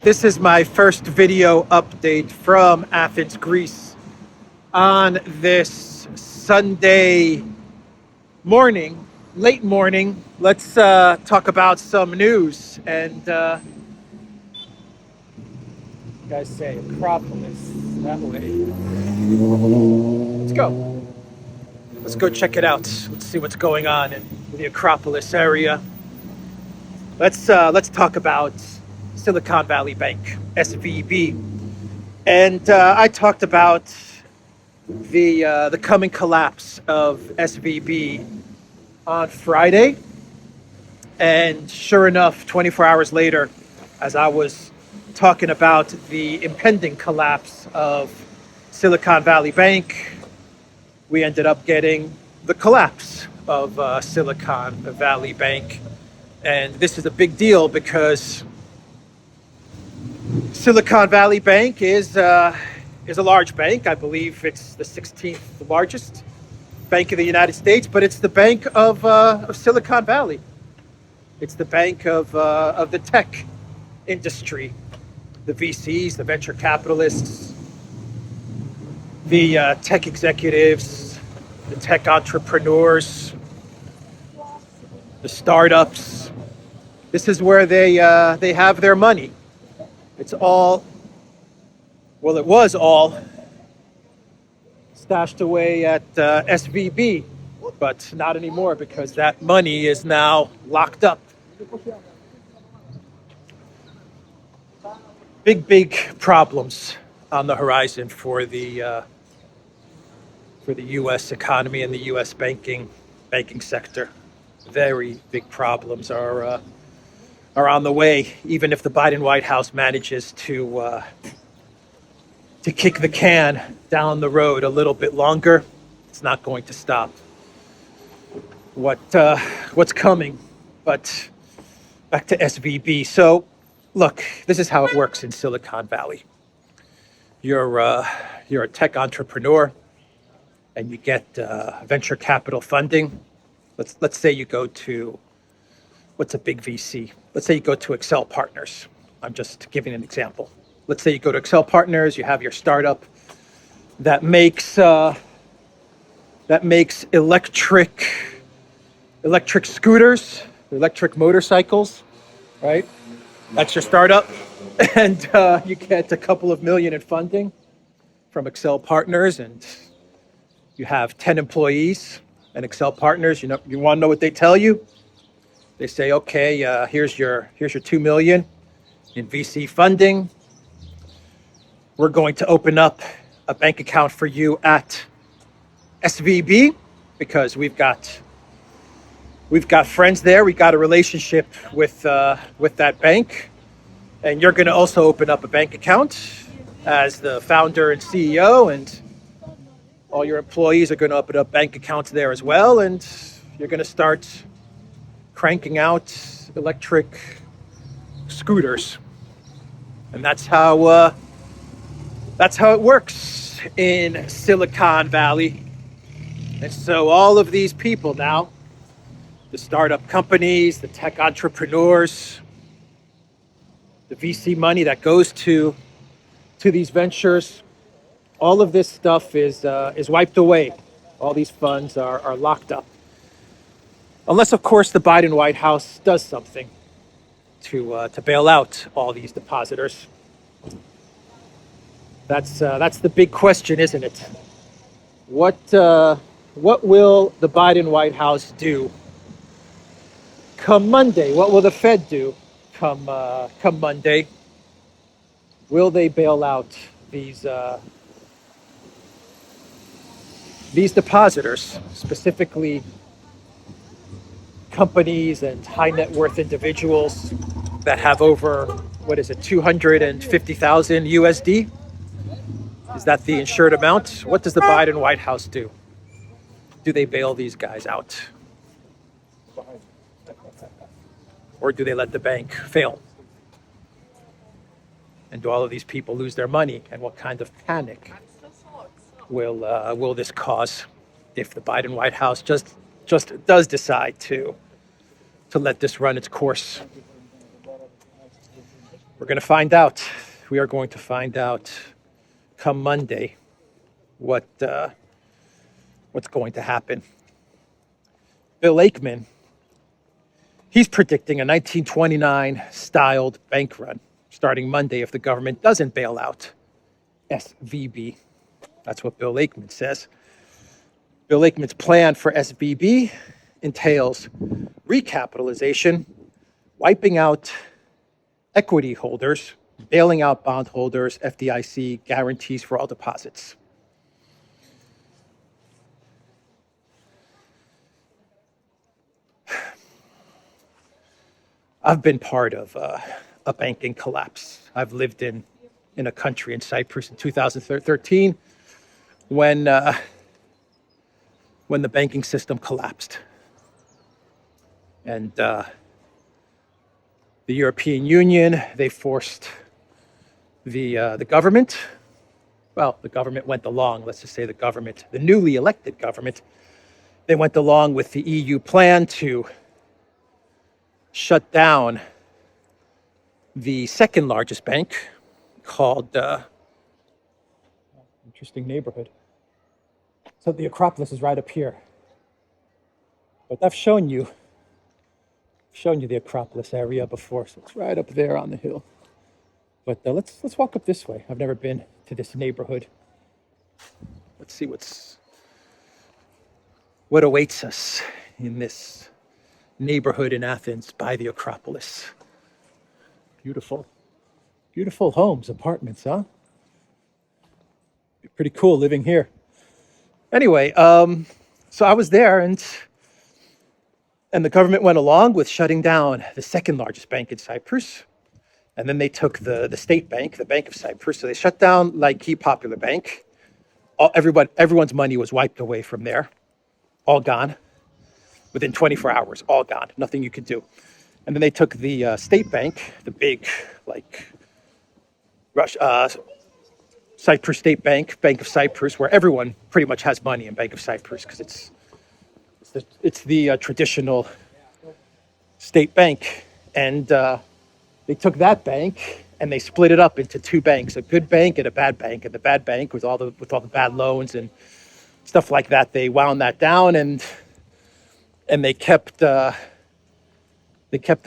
This is my first video update from Athens, Greece on this Sunday morning, late morning. Let's talk about some news. And you guys say Acropolis that way. Let's go. Let's go check it out. Let's see what's going on in the Acropolis area. Let's talk about Silicon Valley Bank, SVB. And I talked about the coming collapse of SVB on Friday. And sure enough, 24 hours later, as I was talking about the impending collapse of Silicon Valley Bank, we ended up getting the collapse of Silicon Valley Bank. And this is a big deal because Silicon Valley Bank is a large bank. I believe it's the 16th largest bank in the United States, but it's the bank of Silicon Valley. It's the bank of the tech industry, the VCs, the venture capitalists, the tech executives, the tech entrepreneurs, the startups. This is where they have their money. It's all, well, it was all stashed away at SVB, but not anymore because that money is now locked up. Big problems on the horizon for the U.S. economy and the U.S. banking sector. Very big problems are on the way, even if the Biden White House manages to kick the can down the road a little bit longer. It's not going to stop what's coming. But back to SVB. So, look, this is how it works in Silicon Valley. You're a tech entrepreneur, and you get venture capital funding. Let's say you go to, what's a big VC? Let's say you go to Excel Partners. I'm just giving an example. Let's say you go to Excel Partners, you have your startup that makes electric scooters, electric motorcycles, right? That's your startup. And you get a couple of million in funding from Excel Partners, and you have 10 employees. And Excel Partners, you want to know what they tell you? They say, okay, here's your 2 million in VC funding. We're going to open up a bank account for you at SVB because we've got friends there. We got a relationship with that bank, and you're going to also open up a bank account as the founder and CEO, and all your employees are going to open up bank accounts there as well, and you're going to start cranking out electric scooters. And that's how it works in Silicon Valley. And so all of these people now, the startup companies, the tech entrepreneurs, the VC money that goes to these ventures, all of this stuff is wiped away. All these funds are locked up. Unless, of course, the Biden White House does something to bail out all these depositors. That's the big question, isn't it? What will the Biden White House do come Monday? What will the Fed do come Monday? Will they bail out these depositors, specifically companies and high net worth individuals that have over, 250,000 USD? Is that the insured amount? What does the Biden White House do? Do they bail these guys out? Or do they let the bank fail? And do all of these people lose their money? And what kind of panic will this cause if the Biden White House just does decide to let this run its course? We're going to find out. We are going to find out come Monday what's going to happen. Bill Ackman, he's predicting a 1929 styled bank run starting Monday if the government doesn't bail out SVB. That's what Bill Ackman says. Bill Ackman's plan for SVB entails recapitalization, wiping out equity holders, bailing out bondholders, FDIC guarantees for all deposits. I've been part of a banking collapse. I've lived in a country in Cyprus in 2013 when the banking system collapsed. And the European Union, they forced the government, well, the government went along, let's just say the newly elected government, they went along with the EU plan to shut down the second largest bank called, interesting neighborhood. So the Acropolis is right up here. But I've shown you the Acropolis area before, so it's right up there on the hill. But let's walk up this way. I've never been to this neighborhood. Let's see what awaits us in this neighborhood in Athens by the Acropolis. Beautiful homes, apartments, huh? Pretty cool living here. Anyway, so I was there, and the government went along with shutting down the second largest bank in Cyprus. And then they took the state bank, the Bank of Cyprus. So they shut down Laiki Popular Bank. Everyone's money was wiped away from there, all gone. Within 24 hours, all gone, nothing you could do. And then they took the state bank, the big, Cyprus State Bank, Bank of Cyprus, where everyone pretty much has money in Bank of Cyprus because it's the traditional state bank. And they took that bank and they split it up into two banks, a good bank and a bad bank. And the bad bank with all the bad loans and stuff like that, they wound that down and they kept the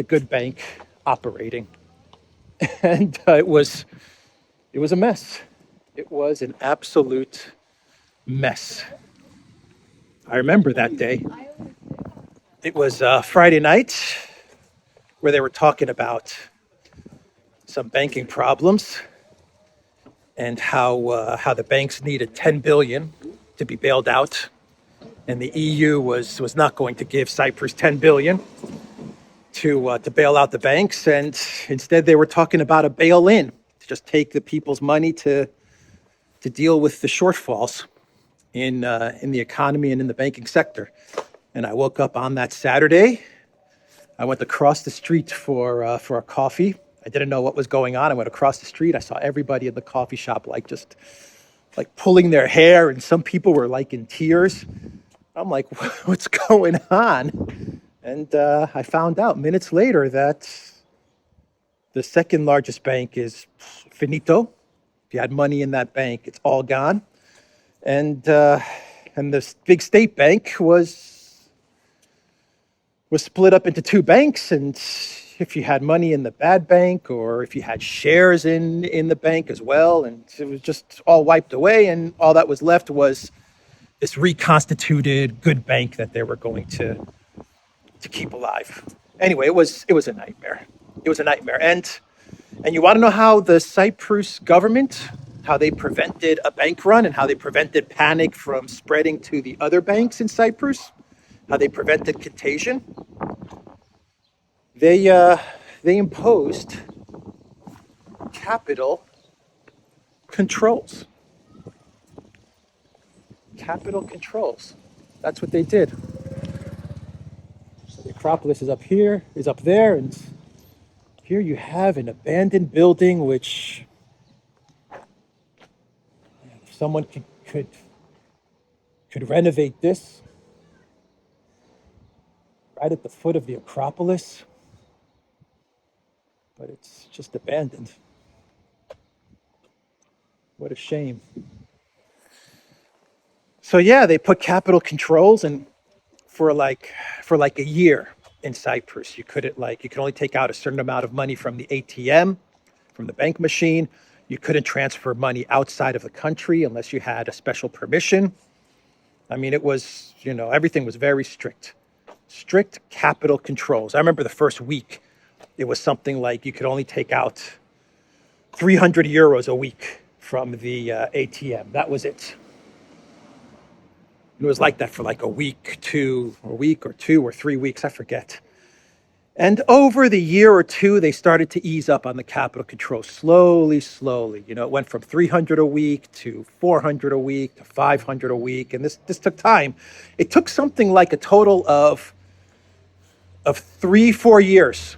good bank operating. And it was a mess. It was an absolute mess. I remember that day. It was Friday night where they were talking about some banking problems and how the banks needed 10 billion to be bailed out, and the EU was not going to give Cyprus 10 billion to bail out the banks, and instead they were talking about a bail-in to just take the people's money to deal with the shortfalls in the economy and in the banking sector. And I woke up on that Saturday. I went across the street for a coffee. I didn't know what was going on. I went across the street. I saw everybody in the coffee shop just pulling their hair, and some people were in tears. I'm like, what's going on? And I found out minutes later that the second largest bank is finito. If you had money in that bank, it's all gone. And this big state bank was split up into two banks, and if you had money in the bad bank or if you had shares in the bank as well, and it was just all wiped away, and all that was left was this reconstituted good bank that they were going to keep alive. Anyway, it was a nightmare. It was a nightmare. And you want to know how the Cyprus government, how they prevented a bank run and how they prevented panic from spreading to the other banks in Cyprus, how they prevented contagion? They imposed capital controls. Capital controls. That's what they did. So the Acropolis is up here, is up there, and here you have an abandoned building which if someone could renovate this right at the foot of the Acropolis. but it's just abandoned. What a shame. So yeah, they put capital controls, and for like a year in Cyprus, you could only take out a certain amount of money from the ATM, from the bank machine. You couldn't transfer money outside of the country unless you had a special permission. I mean, it was, everything was very strict. Strict capital controls. I remember the first week, it was something like you could only take out 300 euros a week from the ATM. That was it. It was like that for like a week or 2 or 3 weeks, I forget. And over the year or two, they started to ease up on the capital control slowly. It went from 300 a week to 400 a week to 500 a week. And this took time. It took something like a total of 3-4 years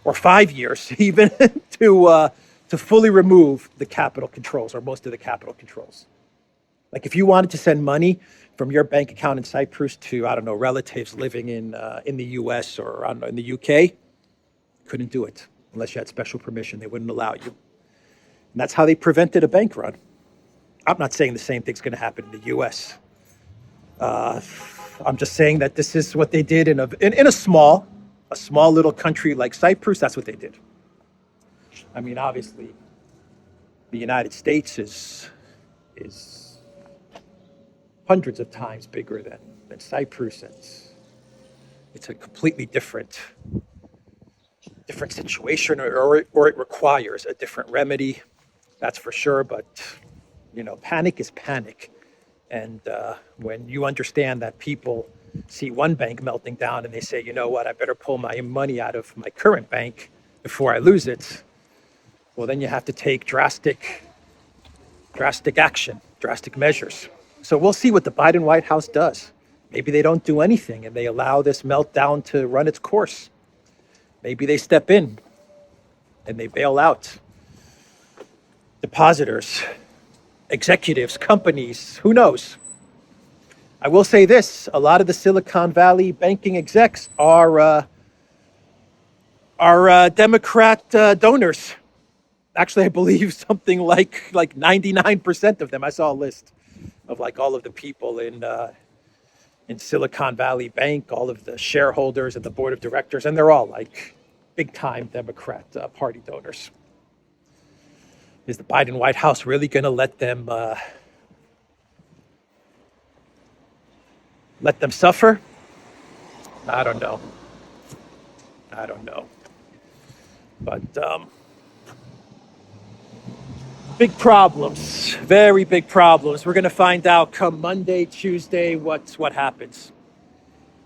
or 5 years even to fully remove the capital controls, or most of the capital controls. Like if you wanted to send money from your bank account in Cyprus to, I don't know, relatives living in the US or, I don't know, in the UK, couldn't do it unless you had special permission. They wouldn't allow you. And that's how they prevented a bank run. I'm not saying the same thing's going to happen in the US. I'm just saying that this is what they did in a small little country like Cyprus. That's what they did. I mean, obviously, the United States is hundreds of times bigger than Cyprus. It's a completely different situation, or it requires a different remedy, that's for sure. But panic is panic, and when you understand that people see one bank melting down and they say, you know what, I better pull my money out of my current bank before I lose it, well, then you have to take drastic action, drastic measures. So we'll see what the Biden White House does. Maybe they don't do anything and they allow this meltdown to run its course. Maybe they step in and they bail out depositors, executives, companies, who knows? I will say this, a lot of the Silicon Valley banking execs are Democrat donors. Actually, I believe something like 99% of them. I saw a list of like all of the people in Silicon Valley Bank, all of the shareholders and the board of directors, and they're all like big time Democrat party donors. Is the Biden White House really going to let them suffer? I don't know. But big problems, very big problems. We're going to find out come Monday, Tuesday, what happens.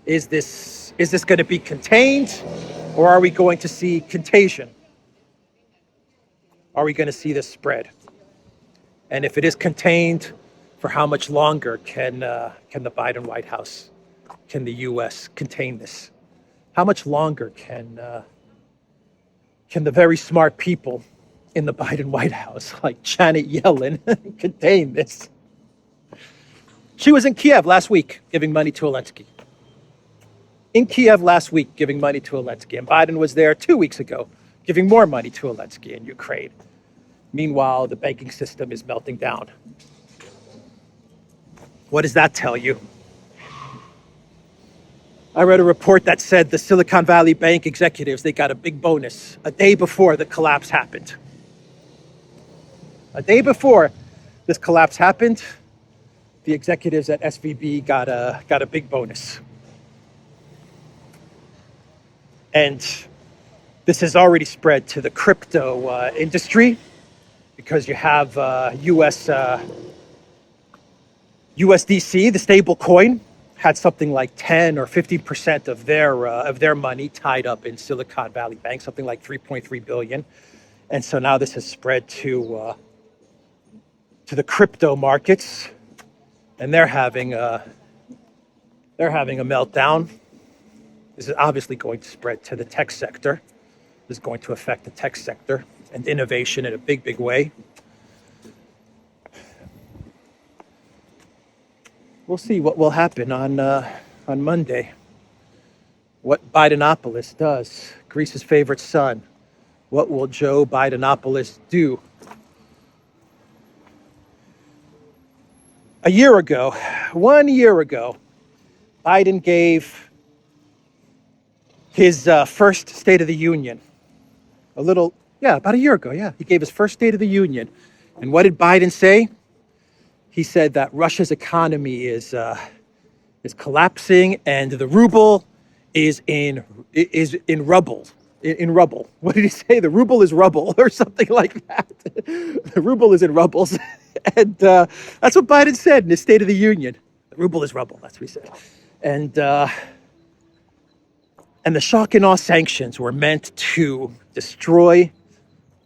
Is this going to be contained, or are we going to see contagion? Are we going to see this spread? And if it is contained, for how much longer can the Biden White House, can the U.S. contain this? How much longer can the very smart people in the Biden White House, like Janet Yellen, contain this? She was in Kiev last week giving money to Zelensky. And Biden was there 2 weeks ago giving more money to Zelensky in Ukraine. Meanwhile, the banking system is melting down. What does that tell you? I read a report that said the Silicon Valley Bank executives, they got a big bonus a day before the collapse happened. A day before this collapse happened, the executives at SVB got a big bonus. And this has already spread to the crypto industry, because you have USDC, the stable coin, had something like 10 or 50% of their money tied up in Silicon Valley Bank, something like 3.3 billion. And so now this has spread to the crypto markets, and they're having a meltdown. This is obviously going to spread to the tech sector. This is going to affect the tech sector and innovation in a big, big way. We'll see what will happen on Monday. What Bidenopolis does, Greece's favorite son, What will Joe Bidenopolis do? A year ago, 1 year ago, Biden gave his first State of the Union. About a year ago, yeah. He gave his first State of the Union. And what did Biden say? He said that Russia's economy is collapsing and the ruble is in rubble. In rubble. What did he say? The ruble is rubble or something like that. The ruble is in rubbles. And that's what Biden said in his State of the Union. The ruble is rubble. That's what he said. And the shock and awe sanctions were meant to destroy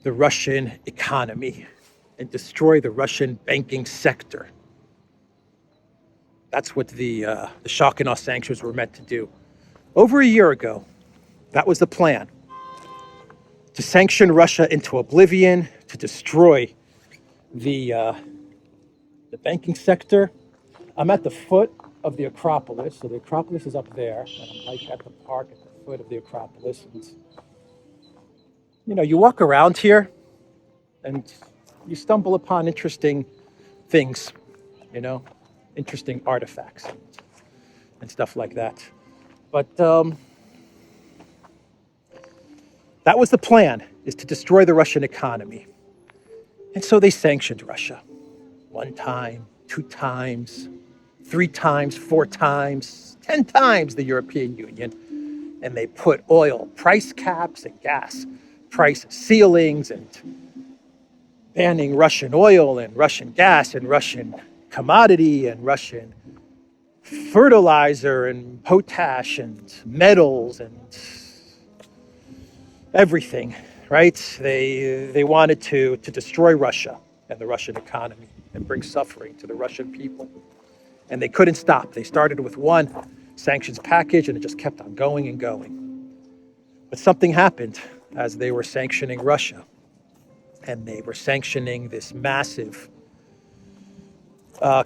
the Russian economy and destroy the Russian banking sector. That's what the shock and awe sanctions were meant to do. Over a year ago, that was the plan. To sanction Russia into oblivion, to destroy the banking sector. I'm at the foot of the Acropolis. So the Acropolis is up there, and I'm like at the park at the foot of the Acropolis. And, you walk around here, and you stumble upon interesting things, interesting artifacts and stuff like that. But that was the plan, is to destroy the Russian economy. And so they sanctioned Russia 1 time, 2 times, 3 times, 4 times, 10 times the European Union. And they put oil price caps and gas price ceilings and banning Russian oil and Russian gas and Russian commodity and Russian fertilizer and potash and metals and everything, right? They wanted to destroy Russia and the Russian economy and bring suffering to the Russian people. And they couldn't stop. They started with 1 sanctions package and it just kept on going and going. But something happened as they were sanctioning Russia. And they were sanctioning this massive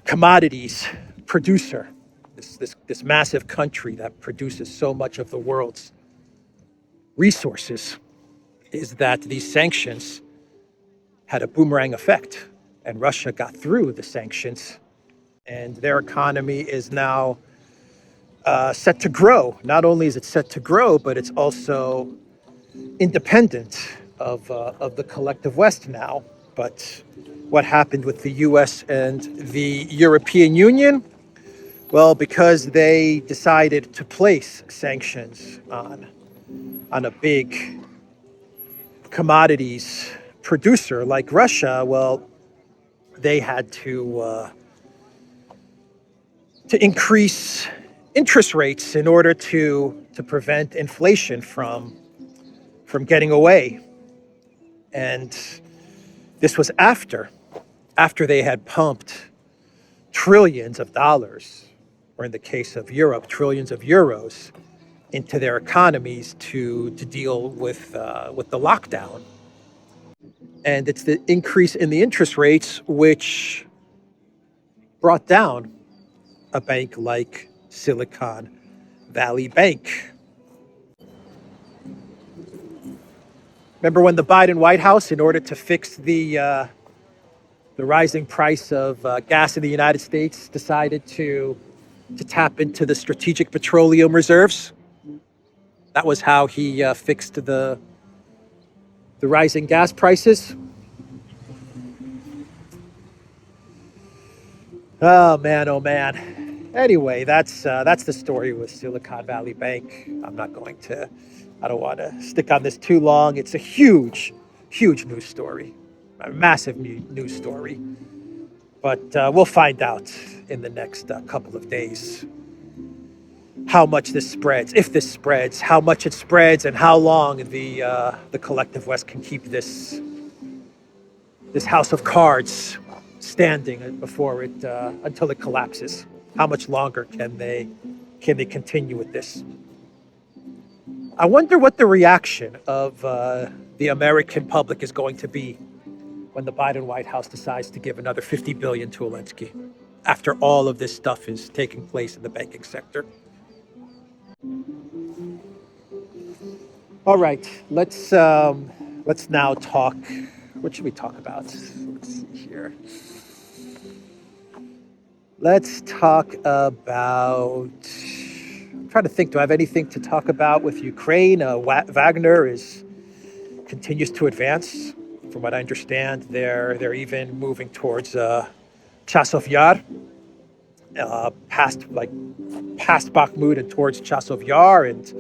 commodities producer, this massive country that produces so much of the world's resources, is that these sanctions had a boomerang effect. And Russia got through the sanctions, and their economy is now set to grow. Not only is it set to grow, but it's also independent of the collective West now. But what happened with the US and the European Union? Well, because they decided to place sanctions on a big commodities producer like Russia, well, they had to increase interest rates in order to prevent inflation from getting away. And this was after they had pumped trillions of dollars, or in the case of Europe, trillions of euros into their economies to deal with the lockdown. And it's the increase in the interest rates which brought down a bank like Silicon Valley Bank. Remember when the Biden White House, in order to fix the rising price of gas in the United States, decided to tap into the strategic petroleum reserves? That was how he fixed the rising gas prices. Oh man. Anyway, that's the story with Silicon Valley Bank. I don't want to stick on this too long. It's a huge news story, a massive news story. But we'll find out in the next couple of days how much this spreads, if this spreads, how much it spreads, and how long the collective West can keep this house of cards standing before it until it collapses. How much longer can they continue with this? I wonder what the reaction of the American public is going to be when the Biden White House decides to give another $50 billion to Zelensky after all of this stuff is taking place in the banking sector. All right, let's let's now talk. What should we talk about? Let's see here. Let's talk about. I'm trying to think. Do I have anything to talk about with Ukraine? Wagner continues to advance. From what I understand, they're even moving towards Chasov Yar, past Bakhmut and towards Chasov Yar, and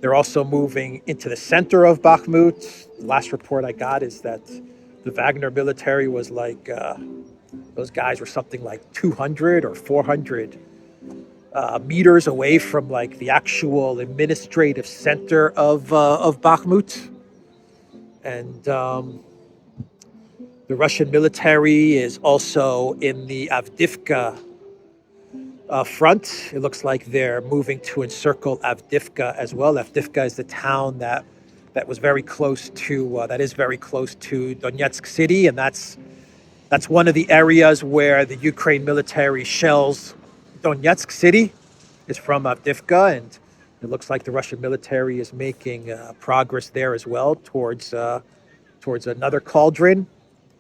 they're also moving into the center of Bakhmut. The last report I got is that the Wagner military was like those guys were something like 200 or 400 meters away from like the actual administrative center of Bakhmut, and the Russian military is also in the Avdiivka front. It looks like they're moving to encircle Avdiivka as well. Avdiivka is the town that was very close to that is very close to Donetsk city, and that's one of the areas where the Ukraine military shells Donetsk city is from Avdiivka, and it looks like the Russian military is making progress there as well towards another cauldron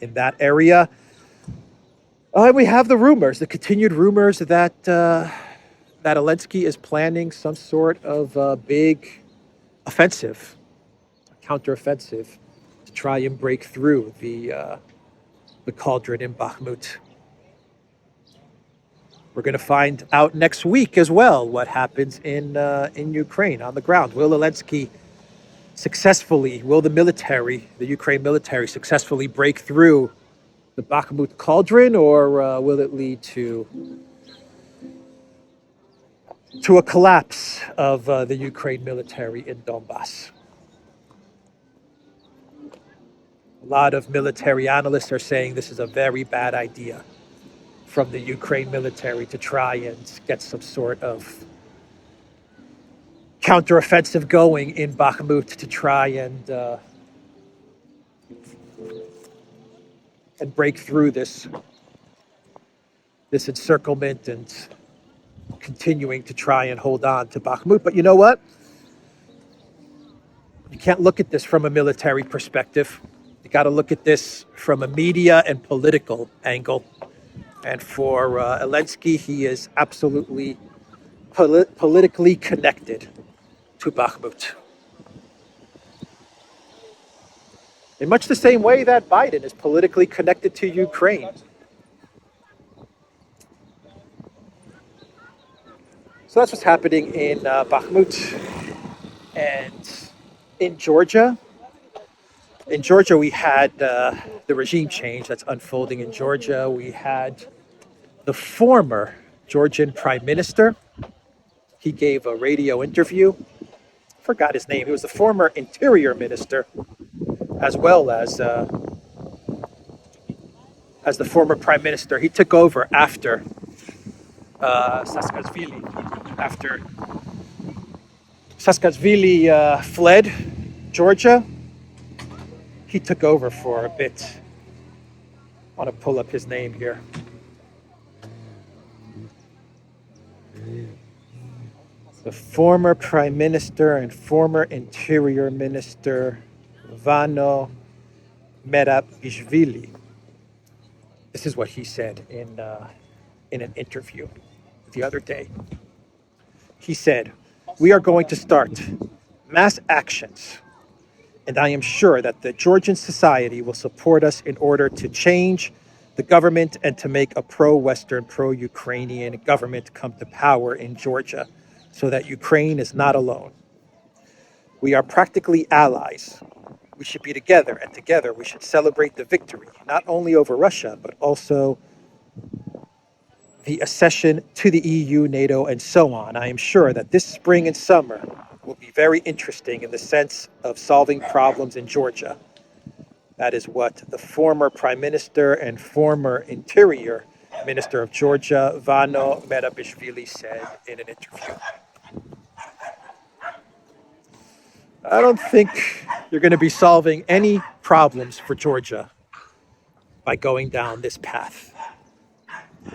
in that area. We have the continued rumors that Zelensky is planning some sort of big offensive, counteroffensive, to try and break through the cauldron in Bakhmut. We're going to find out next week as well what happens in Ukraine on the ground. Will the Ukraine military successfully break through the Bakhmut cauldron, or will it lead to a collapse of the Ukraine military in Donbass? A lot of military analysts are saying this is a very bad idea from the Ukraine military to try and get some sort of counteroffensive going in Bakhmut to try and break through this encirclement and continuing to try and hold on to Bakhmut. But you know what? You can't look at this from a military perspective. You got to look at this from a media and political angle. And for Zelensky, he is absolutely politically connected to Bakhmut. In much the same way that Biden is politically connected to Ukraine. So that's what's happening in Bakhmut. And in Georgia, we had the regime change that's unfolding in Georgia. We had the former Georgian prime minister. He gave a radio interview. I forgot his name. He was the former interior minister, as well as the former prime minister. He took over after Saakashvili. After Saakashvili fled Georgia, he took over for a bit. I want to pull up his name here. The former prime minister and former interior minister, Vano Merabishvili. This is what he said in an interview the other day. He said, "We are going to start mass actions, and I am sure that the Georgian society will support us in order to change the government and to make a pro-Western, pro-Ukrainian government come to power in Georgia so that Ukraine is not alone. We are practically allies. We should be together, and together we should celebrate the victory, not only over Russia, but also the accession to the EU, NATO, and so on. I am sure that this spring and summer will be very interesting in the sense of solving problems in Georgia." That is what the former prime minister and former interior minister of Georgia, Vano Merabishvili, said in an interview. I don't think you're going to be solving any problems for Georgia by going down this path.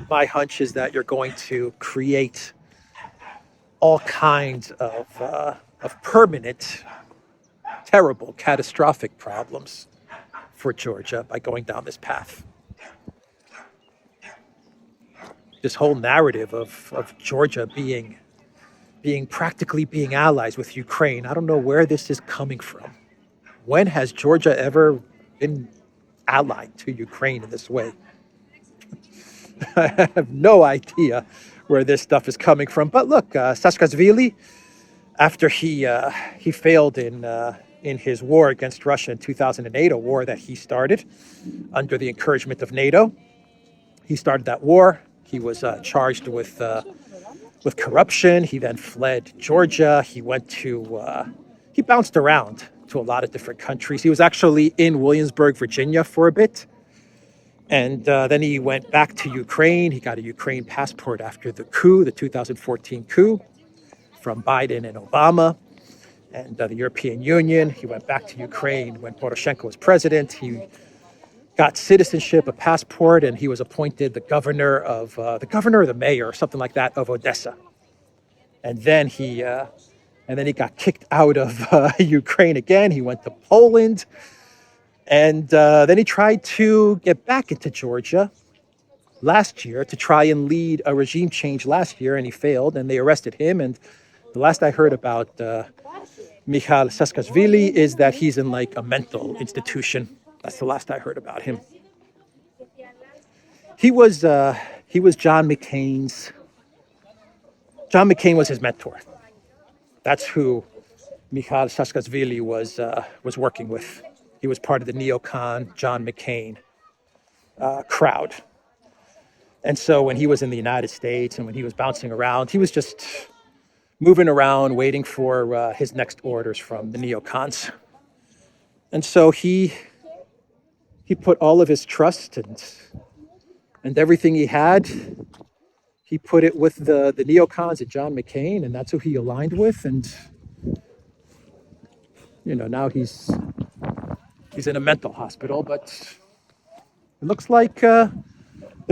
My hunch is that you're going to create all kinds of permanent terrible, catastrophic problems for Georgia by going down this path. This whole narrative of Georgia being practically being allies with Ukraine. I don't know where this is coming from. When has Georgia ever been allied to Ukraine in this way? I have no idea where this stuff is coming from. But look, Saakashvili, after he failed in his war against Russia in 2008, a war that he started under the encouragement of NATO. He started that war. He was charged with corruption. He then fled Georgia. He bounced around to a lot of different countries. He was actually in Williamsburg, Virginia for a bit. And then he went back to Ukraine. He got a Ukraine passport after the coup, the 2014 coup from Biden and Obama and the European Union. He went back to Ukraine when Poroshenko was president. He got citizenship, a passport, and he was appointed the governor or the mayor, or something like that, of Odessa. And then he got kicked out of Ukraine again. He went to Poland. And then he tried to get back into Georgia last year to try and lead a regime change last year, and he failed, and they arrested him. And the last I heard about Mikhail Saakashvili is that he's in like a mental institution. That's the last I heard about him. He was John McCain was his mentor. That's who Mikhail Saakashvili was working with. He was part of the neocon John McCain crowd. And so when he was in the United States and when he was bouncing around, he was just moving around, waiting for his next orders from the neocons. And so he put all of his trust and everything he had, he put it with the neocons and John McCain, and that's who he aligned with. And, now he's in a mental hospital, but it looks like they're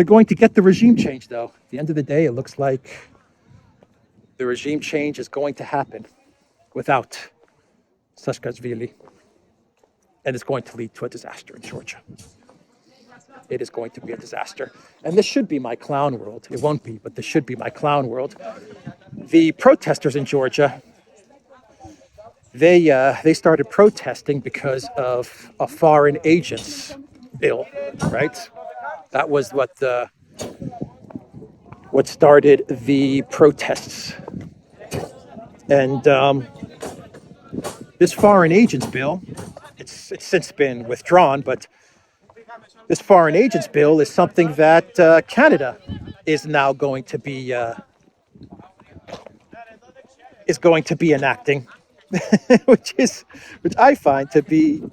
going to get the regime change, though. At the end of the day, it looks like the regime change is going to happen without Saakashvili, and it's going to lead to a disaster in Georgia. It is going to be a disaster. And this should be my clown world. It won't be, but this should be my clown world. The protesters in Georgia, they started protesting because of a foreign agents bill, right? That was what started the protests. And this foreign agents bill, it's since been withdrawn, but this foreign agents bill is something that Canada is now going to be enacting, which I find to be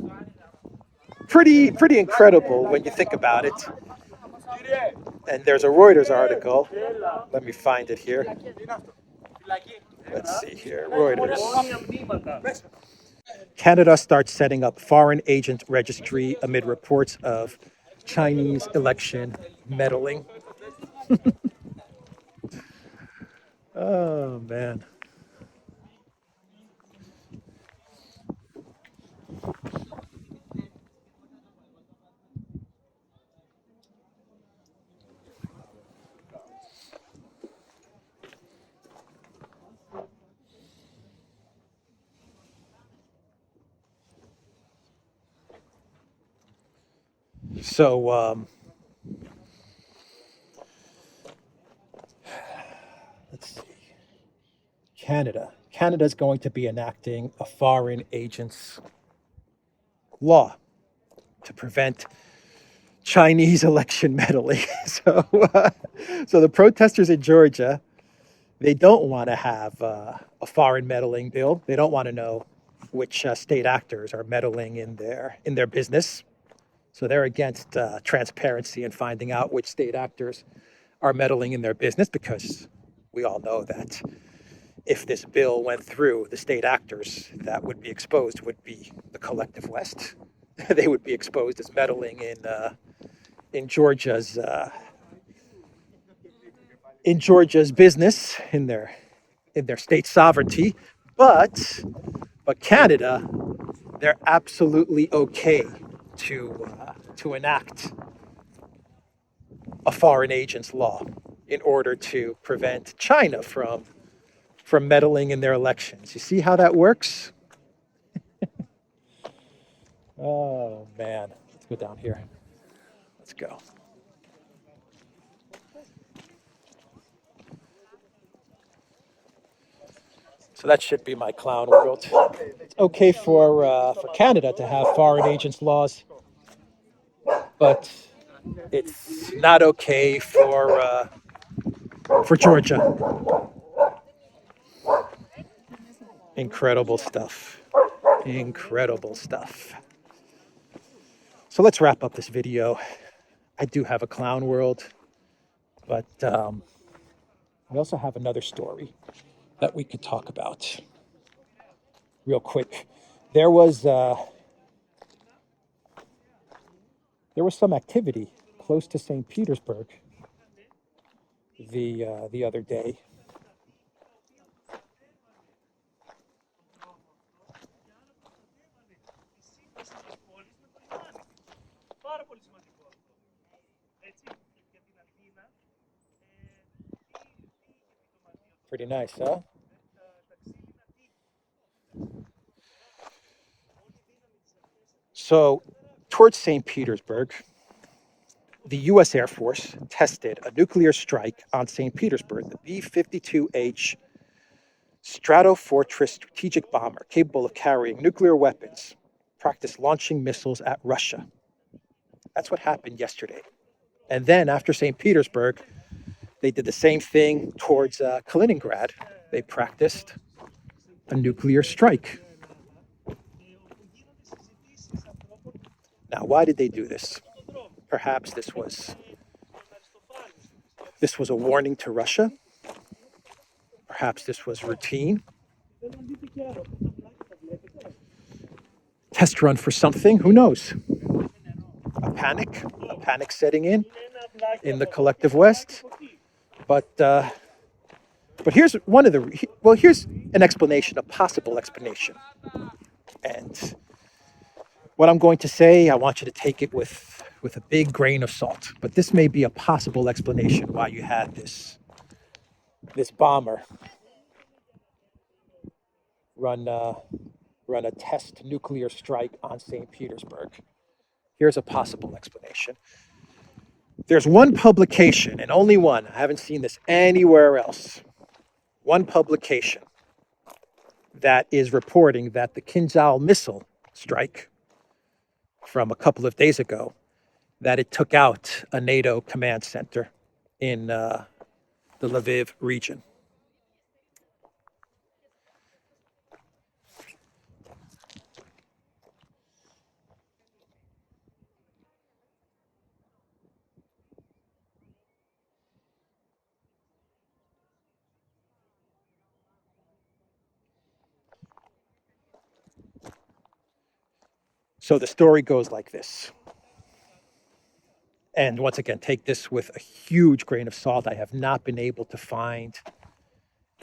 pretty incredible when you think about it. And there's a Reuters article. Let me find it here. Let's see here. Reuters. Canada starts setting up foreign agent registry amid reports of Chinese election meddling. Oh, man. So, let's see. Canada is going to be enacting a foreign agents law to prevent Chinese election meddling. So the protesters in Georgia, they don't want to have a foreign meddling bill. They don't want to know which state actors are meddling in their business. So they're against transparency and finding out which state actors are meddling in their business, because we all know that if this bill went through, the state actors that would be exposed would be the collective West. They would be exposed as meddling in Georgia's business, in their state sovereignty. But Canada they're absolutely okay to enact a foreign agents law in order to prevent China from meddling in their elections. You see how that works? Oh man, let's go down here. Let's go. So that should be my clown world. It's okay for Canada to have foreign agents laws, but it's not okay for Georgia. Incredible stuff. Incredible stuff. So let's wrap up this video. I do have a clown world, but we also have another story that we could talk about real quick. There was some activity close to St. Petersburg the other day. Pretty nice, huh? So, towards St. Petersburg, the U.S. Air Force tested a nuclear strike on St. Petersburg, the B-52H Stratofortress strategic bomber capable of carrying nuclear weapons, practiced launching missiles at Russia. That's what happened yesterday. And then after St. Petersburg, they did the same thing towards Kaliningrad. They practiced a nuclear strike. Now, why did they do this? Perhaps this was a warning to Russia. Perhaps this was routine. Test run for something, who knows? A panic setting in the collective West. But here's here's an explanation, a possible explanation. And what I'm going to say, I want you to take it with a big grain of salt. But this may be a possible explanation why you had this bomber run a test nuclear strike on St. Petersburg. Here's a possible explanation. There's one publication, and only one, I haven't seen this anywhere else, one publication that is reporting that the Kinzhal missile strike from a couple of days ago, that it took out a NATO command center in the Lviv region. So the story goes like this. And once again, take this with a huge grain of salt. I have not been able to find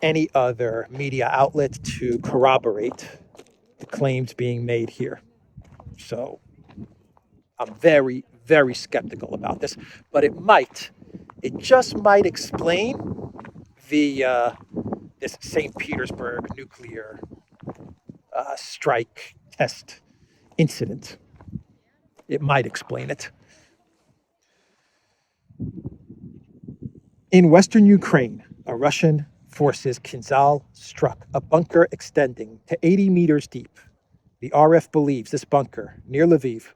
any other media outlet to corroborate the claims being made here. So I'm very, very skeptical about this, but it just might explain this St. Petersburg nuclear strike test incident. It might explain it. In western Ukraine, a Russian forces Kinzhal struck a bunker extending to 80 meters deep. The RF believes this bunker near Lviv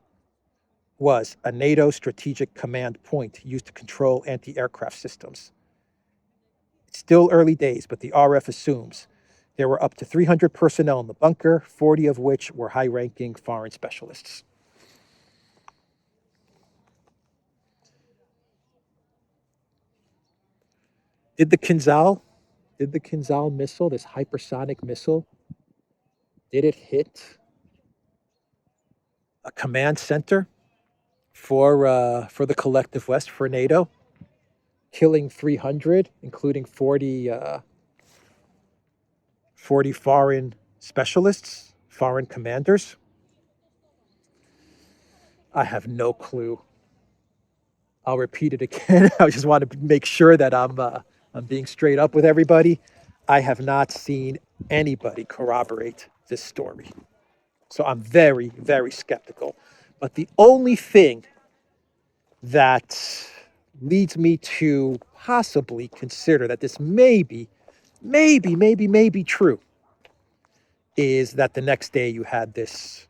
was a NATO strategic command point used to control anti-aircraft systems. It's still early days, but the RF assumes there were up to 300 personnel in the bunker, 40 of which were high-ranking foreign specialists. Did the Kinzhal missile, this hypersonic missile, did it hit a command center for the collective West, for NATO, killing 300, including 40 foreign specialists, foreign commanders? I have no clue. I'll repeat it again. I just want to make sure that I'm being straight up with everybody. I have not seen anybody corroborate this story. So I'm very, very skeptical. But the only thing that leads me to possibly consider that this may be true is that the next day you had this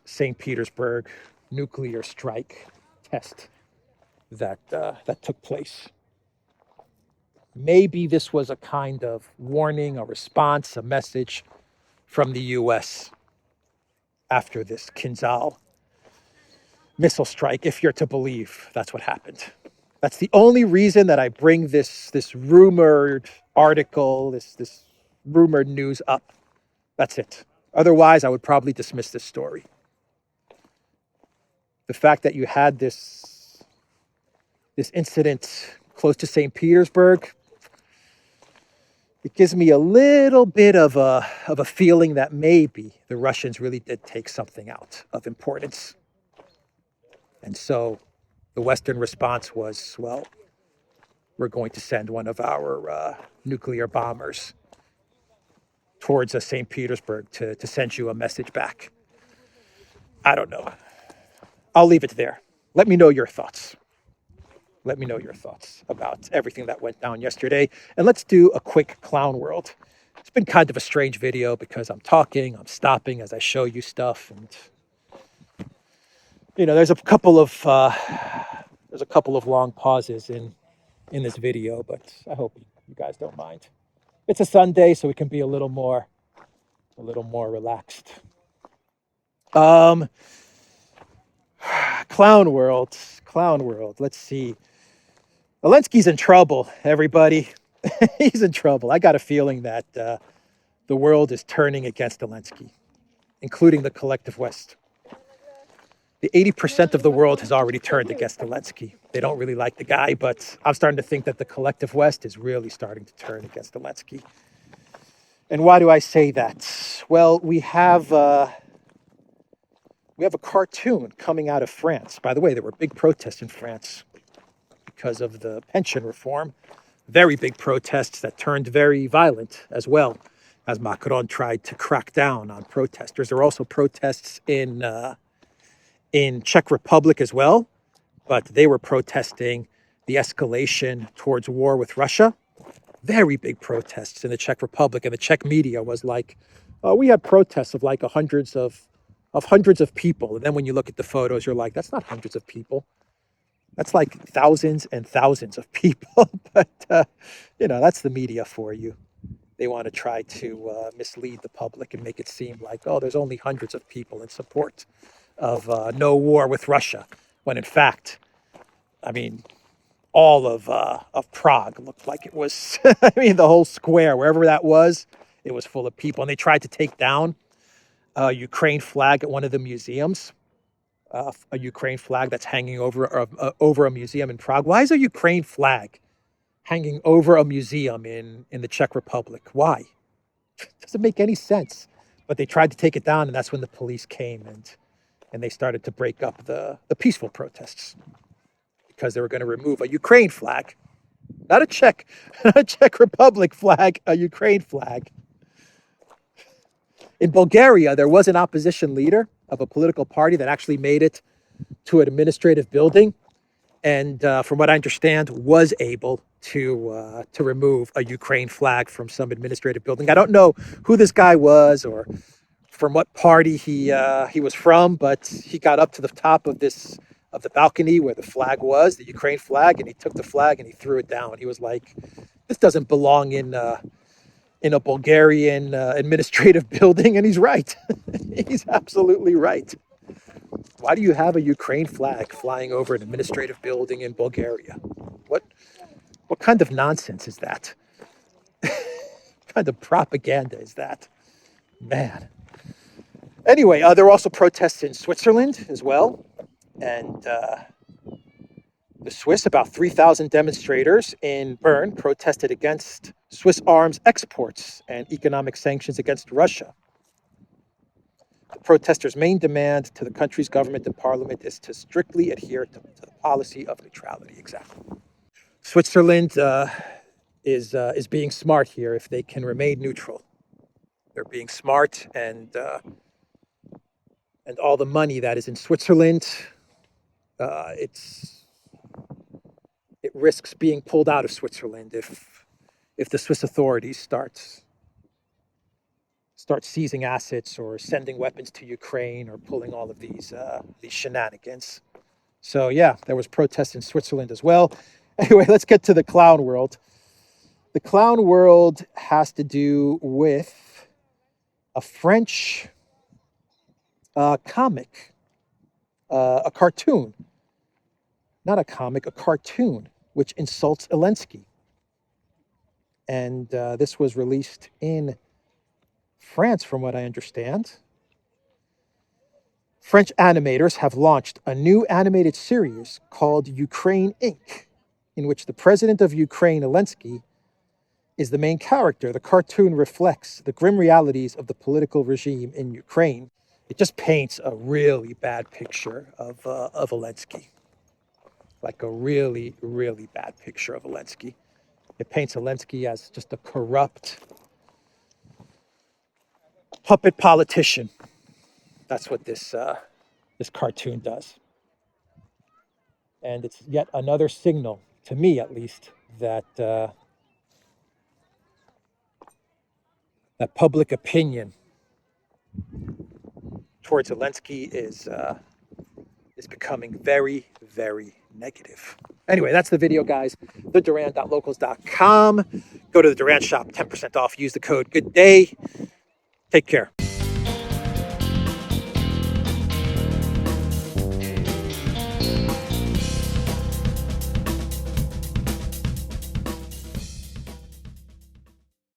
St. Petersburg nuclear strike test that took place. Maybe this was a kind of warning, a response, a message from the U.S. after this Kinzhal missile strike, if you're to believe that's what happened. That's the only reason that I bring this rumored article, this rumored news up. That's it. Otherwise, I would probably dismiss this story. The fact that you had this incident close to St. Petersburg, it gives me a little bit of a feeling that maybe the Russians really did take something out of importance. And so the Western response was, well, we're going to send one of our nuclear bombers towards St. Petersburg to send you a message back. I don't know. I'll leave it there. Let me know your thoughts. Let me know your thoughts about everything that went down yesterday. And let's do a quick clown world. It's been kind of a strange video because I'm talking, I'm stopping as I show you stuff. And, you know, there's a couple of long pauses in this video, but I hope you guys don't mind. It's a Sunday, so we can be a little more relaxed. Clown world. Let's see. Zelensky's in trouble, everybody. He's in trouble. I got a feeling that the world is turning against Zelensky, including the collective West. The 80% of the world has already turned against Zelensky. They don't really like the guy, but I'm starting to think that the collective West is really starting to turn against Zelensky. And why do I say that? Well, we have a cartoon coming out of France. By the way, there were big protests in France because of the pension reform. Very big protests that turned very violent as well, as Macron tried to crack down on protesters. There were also protests in Czech Republic as well, but they were protesting the escalation towards war with Russia. Very big protests in the Czech Republic, and the Czech media was like, we had protests of like hundreds of people. And then when you look at the photos, you're like, that's not hundreds of people. That's like thousands and thousands of people. But, that's the media for you. They want to try to mislead the public and make it seem like, there's only hundreds of people in support of no war with Russia. When in fact, I mean, all of Prague looked like it was, the whole square, wherever that was, it was full of people. And they tried to take down a Ukraine flag at one of the museums, a Ukraine flag that's hanging over a museum in Prague. Why is a Ukraine flag hanging over a museum in the Czech Republic? Why? It doesn't make any sense. But they tried to take it down, and that's when the police came and they started to break up the peaceful protests because they were going to remove a Ukraine flag, not a Czech Republic flag, a Ukraine flag. In Bulgaria, there was an opposition leader of a political party that actually made it to an administrative building, and from what I understand, was able to remove a Ukraine flag from some administrative building. I don't know who this guy was or from what party he was from, but he got up to the top of the balcony where the flag was, the Ukraine flag, and he took the flag and he threw it down. He was like, "This doesn't belong in a Bulgarian administrative building," and he's right. He's absolutely right. Why do you have a Ukraine flag flying over an administrative building in Bulgaria? What kind of nonsense is that? What kind of propaganda is that? Man. Anyway, there were also protests in Switzerland as well. And the Swiss, about 3,000 demonstrators in Bern, protested against Swiss arms exports and economic sanctions against Russia. The protesters' main demand to the country's government and parliament is to strictly adhere to the policy of neutrality. Exactly. Switzerland is being smart here if they can remain neutral. They're being smart, and all the money that is in Switzerland, it risks being pulled out of Switzerland if the Swiss authorities start seizing assets or sending weapons to Ukraine or pulling all of these shenanigans. So yeah, there was protests in Switzerland as well. Anyway, let's get to the clown world. The clown world has to do with a French comic, a cartoon. Not a comic, a cartoon, which insults Zelensky. And this was released in France, from what I understand. French animators have launched a new animated series called Ukraine Inc., in which the president of Ukraine, Zelensky, is the main character. The cartoon reflects the grim realities of the political regime in Ukraine. It just paints a really bad picture of Zelensky. Like a really, really bad picture of Zelensky. It paints Zelensky as just a corrupt puppet politician. That's what this cartoon does. And it's yet another signal, to me at least, that that public opinion towards Zelensky is becoming very, very negative. Anyway, that's the video, guys. TheDuran.locals.com. Go to the Duran shop, 10% off. Use the code GOODDAY. Take care.